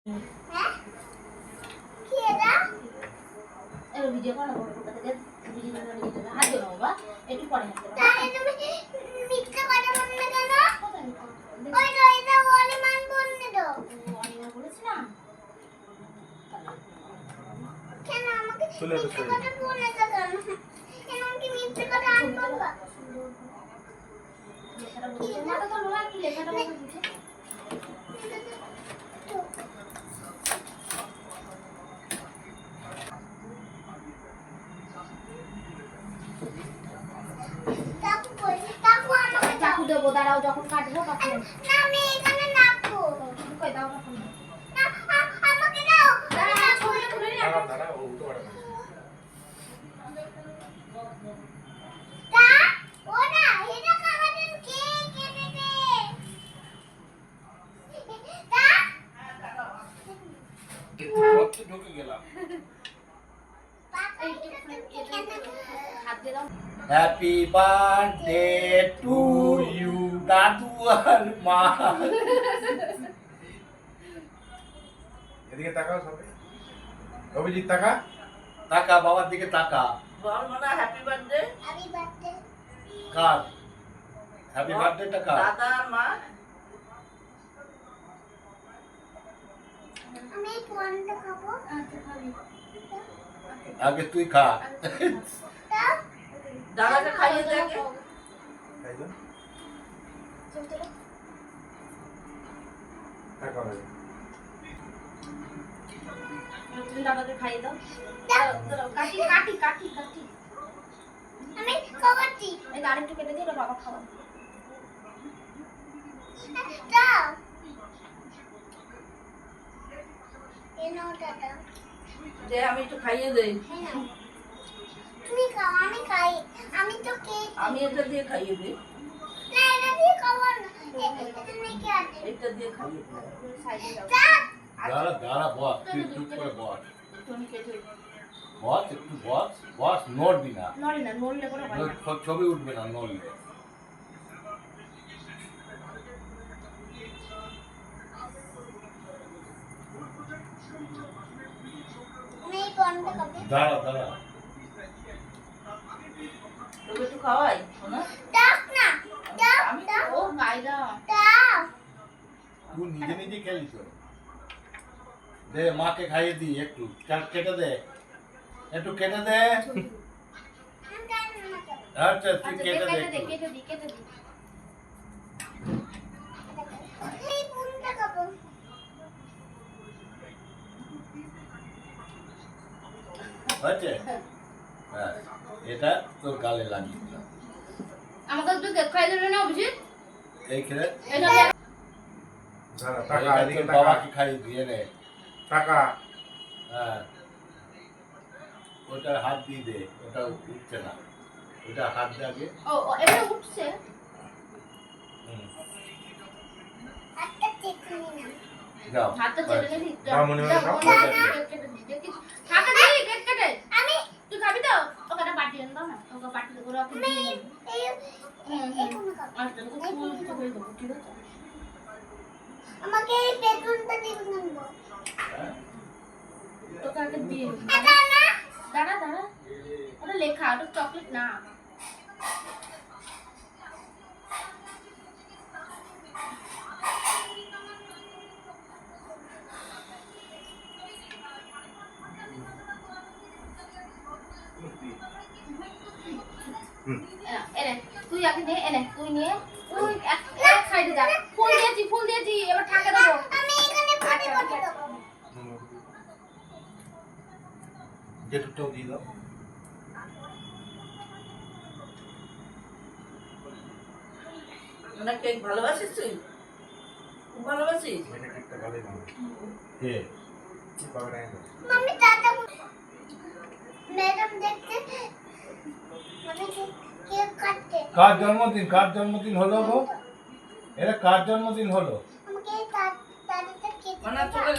হ্যাঁ কি এটা এর ভিডিও বানাবো তাহলে ভিডিও বানাবো হাত দাও বাবা একটু পরে হাত দাও তাহলে তুমি মিথ্যা কথা বললে কেন ওই তো এটা অনিমান বললে তো অনিমান বলেছ না কেন আমাকে মিথ্যা কথা বললে কেন কেন আমাকে মিথ্যা কথা বলবা লেখাটা বলছো মাথা তো লোলা কি লেখাটা বলছো চাকু দেবো দাঁড়াও যখন কাটবো তখন না আমি এখানে নাপবো কই দাও তখন না আমাকে দাও দাঁড়াও ছবিটা তুলে নিয়ে দাঁড়াও ও তো বড় তা ওটা এটা কামাতেন কে কেটে দে তা কত ঢুকে গেলাম হ্যাপি বার্থডে টু ইউ দাদু আর মা এদিকে তাকাও সবাই অভিজিৎ তাকা তাকা বাবার দিকে তাকা বল মানা হ্যাপি বার্থডে কার হ্যাপি বার্থডে টাকা দাদা আর মা আমি কোনটা খাবো আচ্ছা খাবি আগে তুই খা দাদাকে খাইয়ে দে আগে খাইছো তাকাও তুমি দাদাকে খাইয়ে দাও দাও কাটি কাটি কাটি কাটি আমি খাওয়াচ্ছি এই আরেকটু কেটে দিও বাবা খাওয়া দাও এই নাও দাদা দে আমি একটু খাইয়ে দেই তুমি খাও আমি খাই আমি তো কে আমি এটা দিয়ে খাইয়ে দিই না এটা দিয়ে খাবো না তুমি কি আছে এটা দিয়ে খাইয়ে দিই সাইডে দাও দাঁড়া দাঁড়া বস তুই চুপ করে বস তুমি কেটে বস একটু বস বস নড়বি না নড়ে না নড়লে কোনো হয় না ছবি উঠবে না নড়লে আমি কোনটা খাবো দাঁড়া দাঁড়া তোকে একটু খাওয়াই শোনা দাও না দাও আমি দাও ও গাই দাও দাও তুই নিজে নিজে খেলিস তো দে মাকে খাইয়ে দি একটু কেটে দে একটু কেটে দে আচ্ছা তুই কেটে দে একটু। কেটে দি এই কোনটা খাবো হয়েছে হ্যাঁ এটা তোর গালে লাগিয়ে দিলাম আমাকে একটু কেক খাইয়ে দেবে না অভিজিৎ এই খেলে এটা দাঁড়া তাকা এইটা এদিকে তোর তাকা বাবাকে খাইয়ে দিয়ে নে তাকা হ্যাঁ ওটা হাত দিয়ে দে ওটা উঠছে না ওটা হাত দিয়ে আগে ও এবারে উঠছে হুম, হাতটা চেক নিয়ে না যাও হাতটা চেপে নিয়ে দাও মনে হয় দাও। কেটে দি দেখি টাকা দে কেক কেটে আমি তুই খাবি তো ওকে একটা বাটি এনে দাও না ওকে বাটি করে ওকে দিয়ে নেব এই কোন কাপ আচ্ছা তো ফুল তো হয়ে যাবে ঠিক আছে আমাকে এই বেগুনটা দিবেন না হ্যাঁ? তোকে আগে দিয়ে দাঁড়া দাঁড়া ওটা লেখা ওটা চকলেট না এনে তুই আগে নে এনে তুই নিয়ে তুই এক সাইডে যা ফুল দিয়েছি এবার ঠাকা দেবো আমি এখানে ফাটে ফাটে দেবো যেটুকটাও দিয়ে দাও মানে কেক ভালোবাসিস তুই খুব ভালোবাসিস এটা কেকটা ভালোই বানাবে কে কি পাবে না এটা मम्मी दादा मैडम देखते मम्मी केक काटते কার জন্মদিন হলো গো এটা কার জন্মদিন হলো हमके दादा केक মানে চলে